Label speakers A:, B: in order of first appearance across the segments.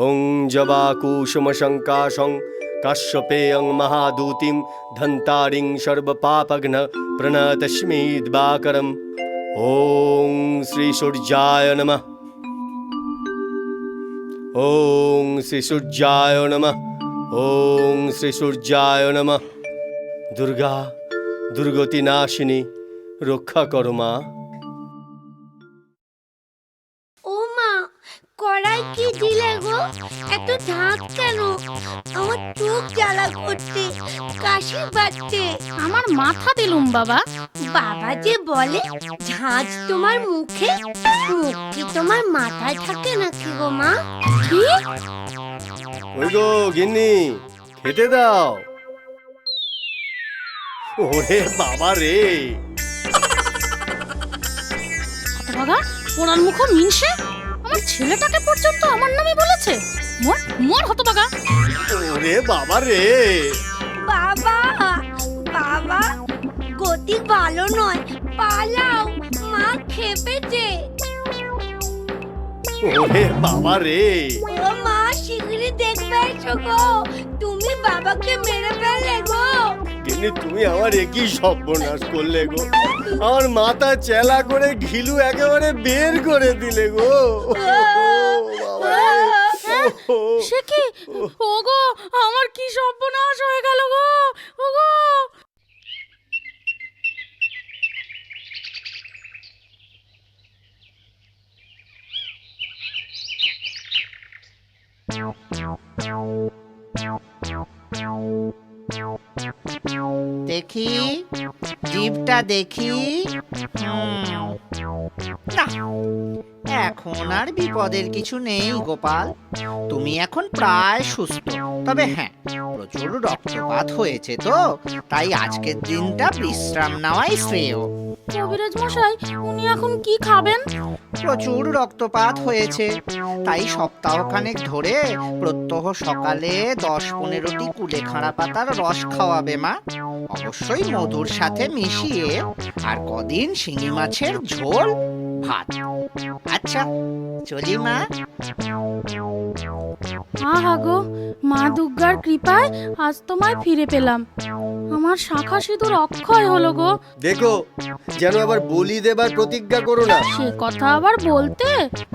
A: ওং জবাকুসুমশঙ্কাশং কাশ্যপেয়ং মহাদূতিং ধন্তারিং সর্বপাপঘ্ন প্রণতস্মি দিবাকরম। ওং শ্রী সূর্যায় নমঃ। ওং শ্রী সূর্যায় নমঃ। ওং শ্রী সূর্যায় নমঃ। দুর্গা, দুর্গতি নাশিনী, রক্ষা করো মা।
B: ও মা, কড়াই কি দিলে গো? এত ঝাঁক কেন? আমার চোখ জ্বালা করছে, কাশি পাচ্ছে।
C: আমার মাথা দিলুম বাবা।
B: বাবা যে বলে ঝাঁজ তোমার মুখে, মুখ কি তোমার মাথায় থাকে নাকি গো মা?
C: কি?
A: ওই গো গিন্নি, খেতে দাও। ওরে বাবা রে!
C: বাবা, ওনার মুখ মিনসে আমার ছেলেটাকে পর্যন্ত আমার নামে বলেছে। মোর মোর হতবাগা।
A: ওরে বাবা রে!
B: বাবা, বাবা, গতি ভালো নয়, পালাও, মা খেপেছে।
A: ওরে বাবা রে!
B: ও মা, শিগগিরই দেখবে এসো গো, তুমি বাবাকে মেরে ফেললে গো।
A: গিন্নি, তুমি আমার একই সর্বনাশ করলে গো। আমার মাথা চেলা করে ঘিলু একেবারে বের করে দিলে গো। বাবা রে!
C: সে কি? ওগো, আমার কি সর্বনাশ হয়ে গেল গো। ওগো,
D: দেখি, জিভটা দেখি। না, এখন আর বিপদের কিছু নেই গোপাল। তুমি এখন প্রায় সুস্থ। তবে হ্যাঁ, প্রচুর রক্তপাত হয়েছে তো, তাই আজকের দিনটা বিশ্রাম নেওয়াই শ্রেয়।
C: কবিরাজ মশাই, উনি এখন কি খাবেন?
D: প্রচুর রক্তপাত হয়েছে, তাই সপ্তাহখানেক ধরে প্রত্যহ সকালে 10-15টি কুলেখাড়া পাতার রস খাওয়াবে মা, অবশ্যই মধুর সাথে মিশিয়ে। আর কদিন শিঙি মাছের ঝোল ভাত। আচ্ছা, চলি মা।
C: আহা গো, মা দুর্গার কৃপায় আজ তোমায় ফিরে পেলাম। আমার শাখা সিঁদুর অক্ষয় হলো গো।
A: দেখো, যেন আবার বলি দেবার প্রতিজ্ঞা করো না।
C: সে কথা আবার বলতে।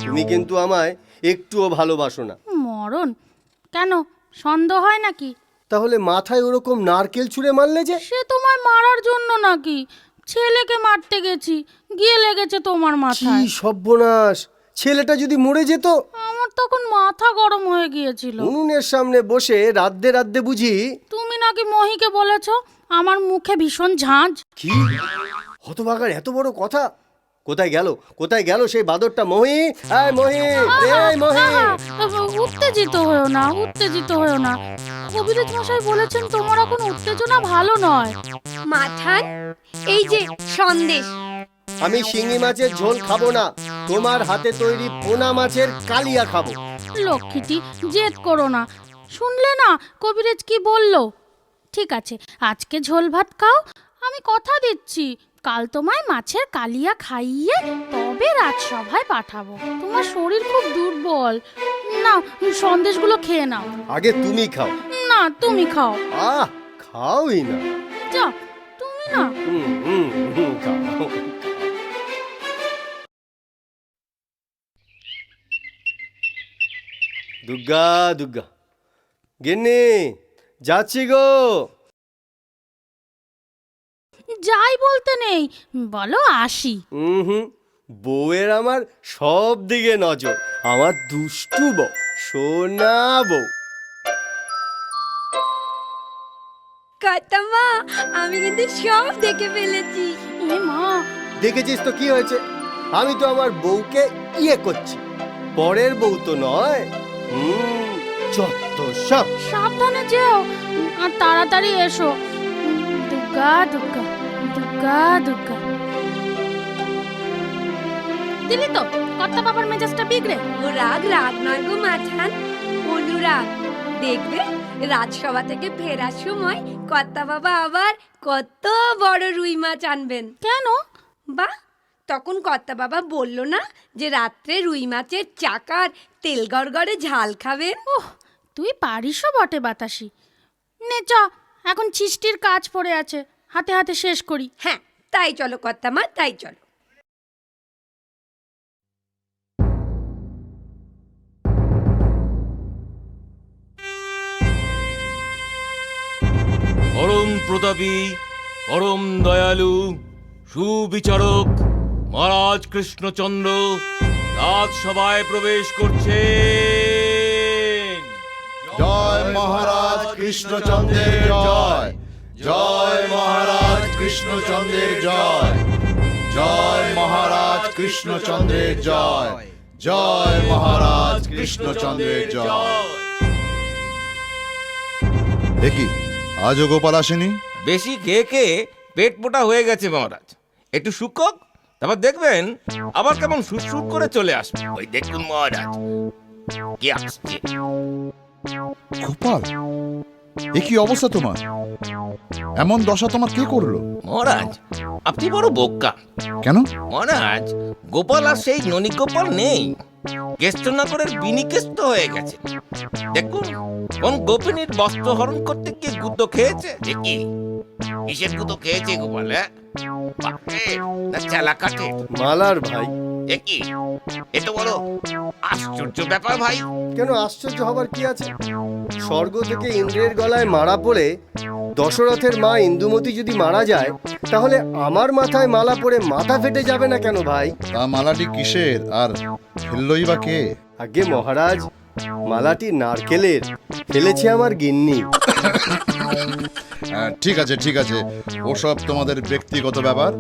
A: তুমি কিন্তু আমায় একটুও ভালোবাসো না।
C: মরণ কেন, সন্দেহ হয় নাকি?
A: তাহলে মাথায় ওরকম নারকেল ছুঁড়ে মারলে যে?
C: সে তোমায় মারার জন্য নাকি? ছেলেকে মারতে গেছি, গিয়ে লেগেছে তোমার
A: কি
C: মাথায়।
A: সর্বনাশ! ছেলেটা যদি মরে যেত?
C: আমার তখন মাথা গরম হয়ে গিয়েছিল।
A: উনুনের সামনে বসে রাধ্যে রাধ্যে বুঝি?
C: তুমি নাকি মহিকে বলেছো আমার মুখে ভীষণ ঝাঁজ।
A: কি হতভাগার এত বড় কথা! কোথায় গেল, কোথায় গেল সেই বাদরটা? মহি, এই মহি, এই মহি!
C: উত্তেজিত হয়েও না, উত্তেজিত হয়েও না। কবিরাজ মশাই বলেছেন তোমার এখন উত্তেজনা ভালো নয়।
B: মাথান, এই যে সন্দেশ।
A: আমি শিঙি মাছের ঝোল খাবো না, তোমার হাতে তৈরি পোনা মাছের কালিয়া খাবো।
C: লক্ষ্মীটি, জেদ করো না। শুনলে না কবিরাজ কি বললো? ঠিক আছে, আজকে ঝোল ভাত খাও। আমি কথা দিচ্ছি, কাল তোমায় মাছের কালিয়া খাইয়ে তবে রাজসভায় পাঠাবো। তোমার শরীর খুব দুর্বল। নাও, সন্দেশগুলো খেয়ে নাও।
A: আগে তুমি খাও।
C: না, তুমি খাও।
A: খাওই না।
C: যাও, তুমি না।
A: খাও। দুর্গা, দুর্গা, গিন্নি, যাচ্ছি গো।
C: যাই বলতে নেই, বলো আসি।
A: বউয়ের আমার সব দিকে নজর। আমার দুষ্টু বউ, সোনা বউ।
B: কাতামা, আমি কিন্তু সব দেখে ফেলেছি।
C: এ মা,
A: দেখেছিস তো কি হয়েছে? আমি তো আমার বউকে ইয়ে করছি, পরের বউ তো নয়। যত সব।
C: সাবধানে যেও আর তাড়াতাড়ি এসো। দুর্গা, দুর্গা, দুর্গা, দুর্গা। দিলি তো কর্তা বাবার মেজাজটা বিগড়ে।
B: ও রাগ, রাগ নয় গো মাথান, অনুরাগ। দেখবে রাজসভা থেকে ফেরার সময় কর্তা বাবা আবার কত বড় রুই মাছ আনবেন।
C: কেন?
B: বাহ, তখন কর্তা বাবা বলল না যে রাত্রে রুই মাছের চাকার তেল গড়গড়ে ঝাল খাবেন।
C: ওহ, তুই পারিসও বটে বাতাসি। নে চ, এখন ছিষ্টির কাজ পড়ে আছে, হাতে হাতে শেষ করি।
B: হ্যাঁ, তাই চলো কর্তা মা, তাই চলো।
E: পরম প্রতাপী, পরম দয়ালু, সুবিচারক মহারাজ কৃষ্ণচন্দ্র রাজসভায় প্রবেশ করছেন।
F: জয় মহারাজ কৃষ্ণচন্দ্রের জয়, জয় মহারাজ কৃষ্ণচন্দ্রের জয়, জয় মহারাজ কৃষ্ণচন্দ্রের জয়, জয় মহারাজ কৃষ্ণচন্দ্রের জয়। দেখি আজও গোপাল আসেনি?
E: বেশি খেয়ে খেয়ে পেট মোটা হয়ে গেছে মহারাজ, একটু শুকক, তারপর দেখবেন আবার কেমন সুরসুর করে চলে আসবে। ওই দেখুন মহারাজ কি আসছে।
F: গোপাল, এ কি অবস্থা তোমার? এমন দশা তোমার কে করলো?
E: মহারাজ আপনি বড় বোকা।
F: কেন?
E: মহারাজ গোপাল আর সেই ননী গোপাল নেই, কেষ্টনগরের বিনিকেষ্ট হয়ে গেছে। দেখুন কোন গোপিনীর বস্ত্র হরণ করতে কে গুঁতো খেয়েছে। দেখি কিসের গুঁতো খেয়েছে গোপাল? না চালা কাটে?
A: মালার ভাই।
E: দেখি এ তো বড় আশ্চর্য ব্যাপার ভাই।
A: কেন আশ্চর্য হবার কি আছে? স্বর্গ থেকে ইন্দ্রের গলায় মারা পড়ে দশরথের মা ইন্দুমতি যদি মারা যায়, তাহলে আমার মাথায় মালা পড়ে মাথা ফেটে যাবে না কেন ভাই?
F: তা মালাটি কিসের আর ফেললই বা কে?
A: আগে মহারাজ, মালাটি নারকেলের, ফেলেছে আমার গিন্নি।
F: ঠিক আছে ঠিক আছে, ওসব তোমাদের ব্যক্তিগত ব্যাপার,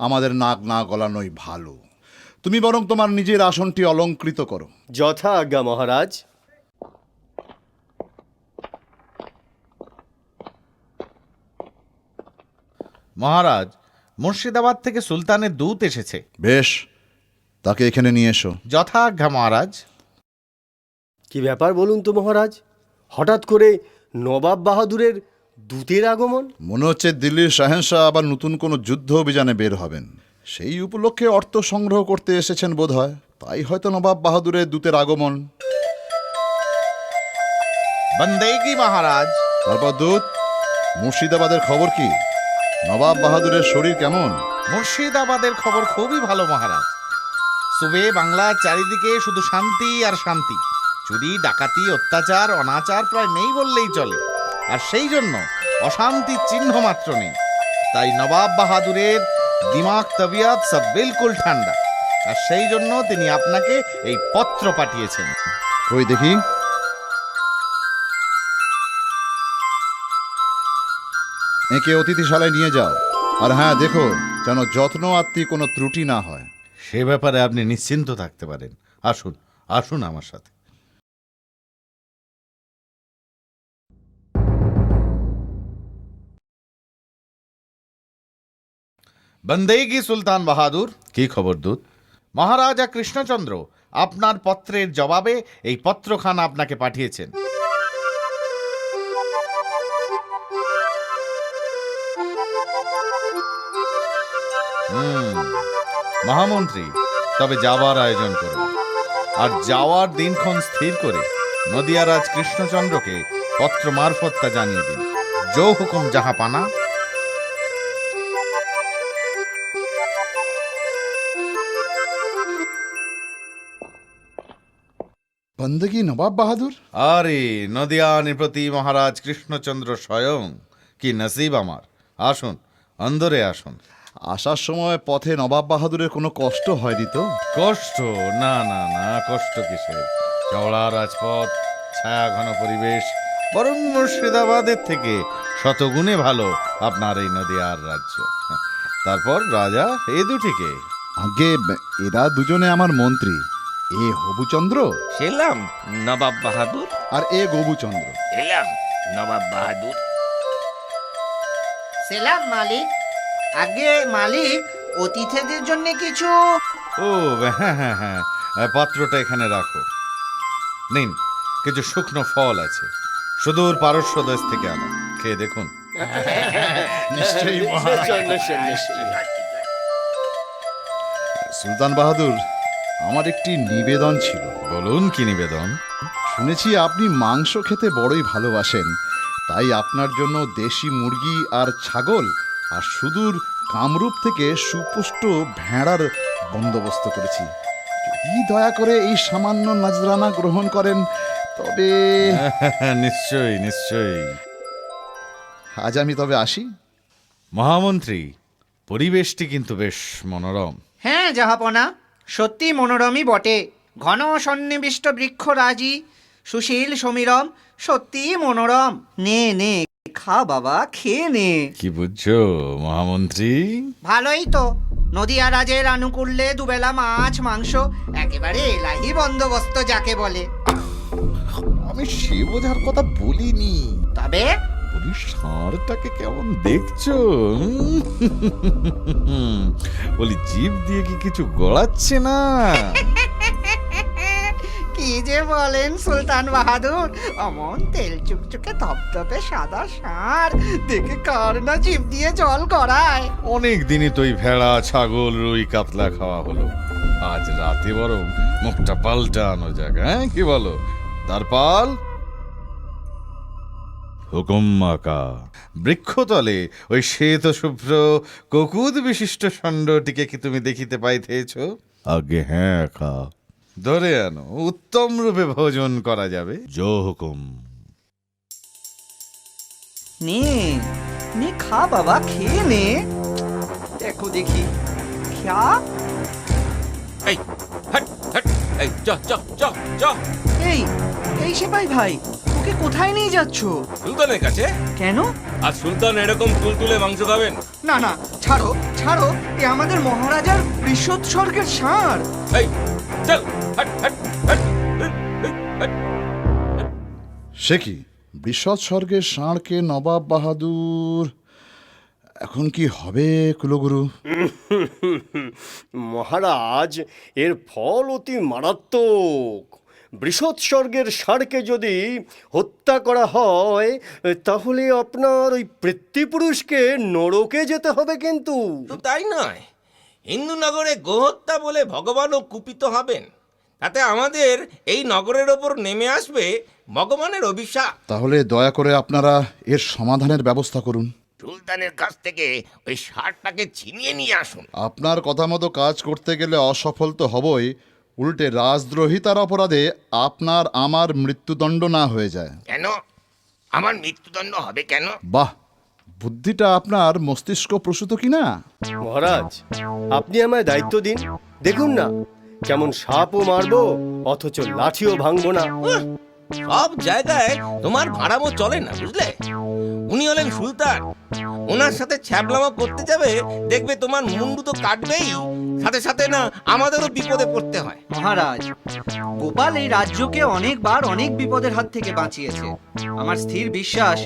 F: আমাদের নাক না গলানোই ভালো। তুমি বরং তোমার নিজের আসনটি অলঙ্কৃত করো।
A: যথা আজ্ঞা মহারাজ।
G: মহারাজ, মুর্শিদাবাদ থেকে সুলতানের দূত এসেছে।
F: বেশ, তাকে এখানে নিয়ে এসো।
G: যথা আজ্ঞা মহারাজ।
A: কি ব্যাপার বলুন তো মহারাজ, হঠাৎ করে নবাব বাহাদুরের দূতের আগমন?
F: মনে হচ্ছে দিল্লির শাহেনশাহ আবার নতুন কোনো যুদ্ধ অভিযানে বের হবেন, সেই উপলক্ষে অর্থ সংগ্রহ করতে এসেছেন বোধহয়। তাই হয়তো নবাব বাহাদুরের দূতের আগমন।
G: বন্দেগি মহারাজ।
F: তারপর দূত, মুর্শিদাবাদের খবর কি? নবাব বাহাদুরের শরীর কেমন?
G: মুর্শিদাবাদের খবর খুবই ভালো মহারাজ। সুবে বাংলার চারিদিকে শুধু শান্তি আর শান্তি। চুরি ডাকাতি অত্যাচার অনাচার প্রায় নেই বললেই চলে, আর সেই জন্য অশান্তির চিহ্ন মাত্র নেই। তাই নবাব বাহাদুরের দিমাগ তবিয়ত সব বিলকুল ঠান্ডা, আর সেই জন্য তিনি আপনাকে এই পত্র পাঠিয়েছেন।
F: কই দেখি। একে অতিথিশালায় নিয়ে যাও, আর হ্যাঁ দেখো যেন যত্ন আত্মি কোনো ত্রুটি না হয়।
G: সে ব্যাপারে আপনি নিশ্চিন্ত থাকতে পারেন। আসুন আসুন আমার সাথে। বন্দেগি সুলতান বাহাদুর। কি খবর দূত? মহারাজা কৃষ্ণচন্দ্র আপনার পত্রের জবাবে এই পত্রখানা আপনাকে পাঠিয়েছেন। মহামন্ত্রী, তবে যাবার আয়োজন করুন, আর যাওয়ার দিনক্ষণ স্থির করে নদিয়ারাজ কৃষ্ণচন্দ্রকে পত্র মারফত তা জানিয়ে দিন। জো হুকুম যাহা পানা।
F: বন্দেগি নবাব বাহাদুর?
G: আরে নদিয়ানের প্রতি মহারাজ কৃষ্ণচন্দ্র স্বয়ং। কি নসিব আমার। আসুন, অন্দরে আসুন।
F: আসার সময় পথে নবাব বাহাদুরের কোনো কষ্ট হয়নি তো?
G: কষ্ট? না না না, কষ্ট কিসের? চওড়া রাজপথ, ছায়া ঘন পরিবেশ, বরং মুর্শিদাবাদের থেকে শতগুণে ভালো আপনার এই নদিয়ার রাজ্য। তারপর রাজা এ দুটিকে।
F: আগে এরা দুজনে আমার মন্ত্রী, এ হবুচন্দ্র
E: সেলাম নবাব বাহাদুর।
F: আর এ গবুচন্দ্র।
E: এলাম নবাব বাহাদুর।
D: সেলাম মালিক। আগে মালিক, অতিথিদের জন্য কিছু।
G: ও হ্যাঁ হ্যাঁ হ্যাঁ, পাত্রটা এখানে রাখো। নিন, কিছু শুকনো ফল আছে, সুদূর পারস্য দেশ থেকে আনা, খেয়ে দেখুন।
F: নিশ্চয়ই মহারাজ। সুলতান বাহাদুর, আমার একটি নিবেদন ছিল।
G: বলুন, কি নিবেদন?
F: শুনেছি আপনি মাংস খেতে বড়ই ভালোবাসেন, তাই আপনার জন্য দেশি মুরগি আর ছাগল আর সুদূর কামরূপ থেকে সুপুষ্ট ভেড়ার বন্দোবস্ত করেছি। যদি দয়া করে এই সামান্য নজরানা গ্রহণ করেন তবে
G: নিশ্চয়ই নিশ্চয়ই।
F: আজ আমি তবে আসি।
G: মহামন্ত্রী, পরিবেশটি কিন্তু বেশ মনোরম।
D: হ্যাঁ জাহাপনা, সত্যি মনোরমই বটে। ঘন সন্নিবিষ্ট বৃক্ষরাজি, সুশীল সমীরম, সত্যি মনোরম। নে নে, খা বাবা, খেয়ে নে।
G: কি বুঝছো মহামন্ত্রী?
D: ভালোই তো, নদিয়া রাজের আনুকূল্যে দুবেলা মাছ মাংস, একেবারে এলাহি বন্দোবস্ত যাকে বলে।
G: আমি সে বোঝার কথা বলিনি।
D: তবে
G: বলি, ষাঁড়টাকে কেমন দেখছো? বলি, জিভ দিয়ে কি কিছু গড়াচ্ছে না?
D: কি যে বলেন সুলতান বাহাদুর, অমন তেল চুকচুকে ধপধপে সাদা ষাঁড় দেখে কার না জিভ দিয়ে জল গড়ায়।
G: অনেক দিনই তো এই ভেড়া, ছাগল, রুই, কাতলা খাওয়া হলো। আজ রাতে বরং মুখটা পাল্টানো যাক, হ্যাঁ? কি বলো তারপাল? হুকুম আকা। বৃক্ষতলে ওই শ্বেত শুভ্র ককুদ বিশিষ্ট ষণ্ডটিকে কি তুমি দেখিতে পাইতেছ? আগে হ্যাঁ খা, ধরে আনো, উত্তম রূপে ভোজন করা যাবে। জো হুকুম।
D: নে নে, খা বাবা, খেয়ে নে। দেখো দেখি, খা।
E: এই হট হট, এই চ চ চ চ।
D: এই এই সেপাই ভাই, ওকে কোথায় নিয়ে যাচ্ছ?
E: সুলতানের কাছে।
D: কেন?
E: আর সুলতান এরকম তুলতুলে মাংস খাবেন?
D: না না, ছাড়ো ছাড়ো, এ আমাদের মহারাজার বৃষোৎসর্গের ষাঁড়।
E: এই চল, হট হট হট হট।
F: সে কি, বৃষৎ স্বর্গের ষাঁড়কে নবাব বাহাদুর? এখন কি হবে কুলগুরু?
A: মহারাজ, এর ফল অতি মারাত্মক। বৃষৎসর্গের ষাঁড়কে যদি হত্যা করা হয় তাহলে আপনার ওই পৃথ্বীপুরুষকে নরকে যেতে হবে কিন্তু।
E: শুধু তাই নয়, হিন্দু নগরে গোহত্যা বলে ভগবানও কুপিত হবেন। তাতে আমাদের এই নগরের ওপর নেমে আসবে ভগবানের অভিশাপ।
F: তাহলে দয়া করে আপনারা এর সমাধানের ব্যবস্থা করুন।
E: সুলতানের কাছ থেকে ওই ষাঁড়টাকে ছিনিয়ে নিয়ে আসুন।
F: আপনার কথা মতো কাজ করতে গেলে অসফল তো হবই, উল্টে রাজদ্রোহিতার অপরাধে আপনার আমার মৃত্যুদণ্ড না হয়ে যায়।
E: কেন আমার মৃত্যুদণ্ড হবে কেন?
F: বাহ, বুদ্ধিটা আপনার মস্তিষ্ক প্রসূত কিনা?
A: মহারাজ, আপনি আমায় দায়িত্ব দিন, দেখুন না কেমন সাপও মারবো অথচ লাঠিও ভাঙবো না।
E: সব জায়গায় তোমার ভাড়ামো চলে না, বুঝলে? উনি হলেন সুলতান, ওনার সাথে ছ্যাবলামো করতে যাবে, দেখবে তোমার মুন্ডু তো কাটবেই, সাথে সাথে না আমাদেরও বিপদে পড়তে হয়।
D: মহারাজ, গোপাল এই রাজ্যকে অনেকবার অনেক বিপদের হাত থেকে বাঁচিয়েছে। আমার স্থির বিশ্বাস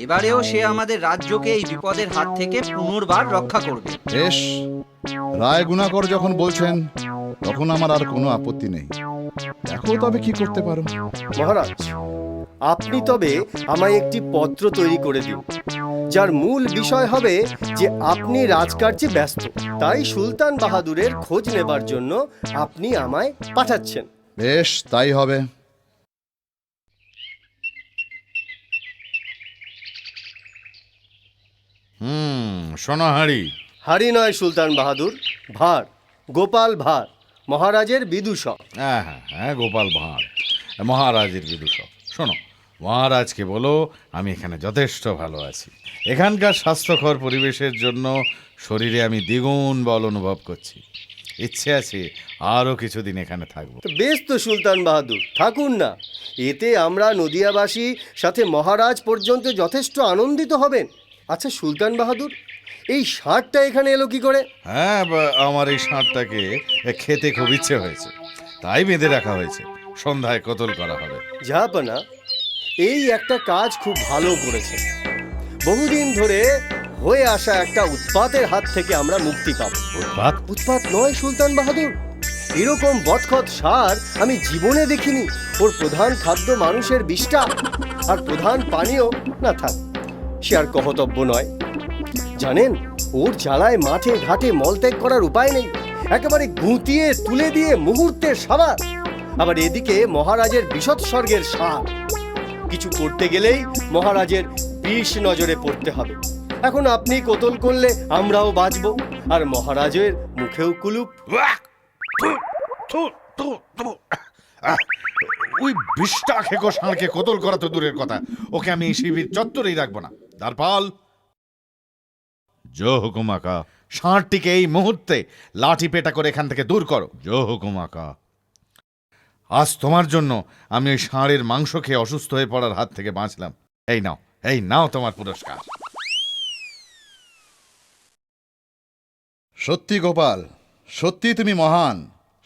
D: এবারেও সে আমাদের রাজ্যকে এই বিপদের হাত থেকে পুনর্বার রক্ষা করবে।
F: বেশ, রায় গুণাকর যখন বলছেন তখন আমার আর কোনো আপত্তি নেই। দেখো তবে কি করতে পারো।
A: মহারাজ, আপনি তবে আমায় একটি পত্র তৈরি করে দিন, যার মূল বিষয় হবে যে আপনি রাজকার্যে ব্যস্ত, তাই সুলতান বাহাদুরের খোঁজ নেবার জন্য আপনি আমায় পাঠাচ্ছেন।
F: বেশ, তাই হবে।
G: সোনাহারি।
A: হারি নয় সুলতান বাহাদুর, ভার, গোপাল ভাঁড়, মহারাজের বিদূষক।
G: হ্যাঁ হ্যাঁ হ্যাঁ, গোপাল ভাঁড়, মহারাজের বিদূষক। শোনো, মহারাজকে বলো আমি এখানে যথেষ্ট ভালো আছি। এখানকার স্বাস্থ্যকর পরিবেশের জন্য শরীরে আমি দ্বিগুণ বল অনুভব করছি। ইচ্ছে আছে আরও কিছুদিন এখানে থাকবো।
A: তো বেশ তো সুলতান বাহাদুর, থাকুন না। এতে আমরা নদিয়াবাসী সাথে মহারাজ পর্যন্ত যথেষ্ট আনন্দিত হবেন। আচ্ছা সুলতান বাহাদুর, এই ষাঁড়টা এখানে এলো কি করে?
G: হ্যাঁ, আমার এই ষাঁড়টাকে খেতে খুব ইচ্ছে হয়েছে, তাই বেঁধে রাখা হয়েছে। সন্ধ্যায় কতল করা হবে।
A: জাহাপনা, এই একটা কাজ খুব ভালো করেছে। বহুদিন ধরে হয়ে আসা একটা উৎপাতের হাত থেকে আমরা মুক্তি পাবো।
G: উৎপাত?
A: উৎপাত নয় সুলতান বাহাদুর, এরকম বদখত ষাঁড় আমি জীবনে দেখিনি। ওর প্রধান খাদ্য মানুষের বিষ্ঠা, আর প্রধান পানীয় না থাক, সে আর কহতব্য নয়। জানেন, ওর জ্বালায় মাঠে ঘাটে মলত্যাগ করার উপায় নেই। একেবারে গুঁতিয়ে তুলে দিয়ে মুহূর্তে সাবার। আবার এদিকে মহারাজের বিষৎসর্গের সাপ। কিছু করতে গেলেই মহারাজের বিষ নজরে পড়তে হবে। এখন আপনি কোতল করলে আমরাও বাঁচবো, আর মহারাজের মুখেও কুলুপ।
G: ওই বিষ্ঠা খেকো ষাঁড়কে কোতল করা তো দূরের কথা, ওকে আমি এই শিবির চত্বরেই রাখবো না। দ্বারপাল, জো হুকুম আকা। ষাঁড়টিকে এই মুহূর্তে লাঠি পেটা করে এখান থেকে দূর করো। জো হুকুম আকা। আজ তোমার জন্য আমি ওই ষাঁড়ের মাংস খেয়ে অসুস্থ হয়ে পড়ার হাত থেকে বাঁচলাম। এই নাও তোমার পুরস্কার।
F: সত্যি গোপাল, সত্যি তুমি মহান।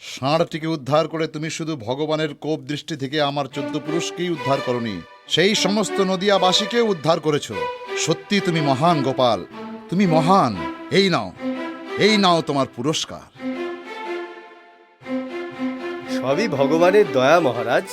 F: ষাঁড়টিকে উদ্ধার করে তুমি শুধু ভগবানের কোপ দৃষ্টি থেকে আমার 14 পুরুষকেই উদ্ধার করনি, সেই সমস্ত নদিয়াবাসীকেও উদ্ধার করেছো। সত্যি তুমি মহান গোপাল, তুমি মহান। এই নাও তোমার পুরস্কার।
A: সবই ভগবানের দয়া মহারাজ।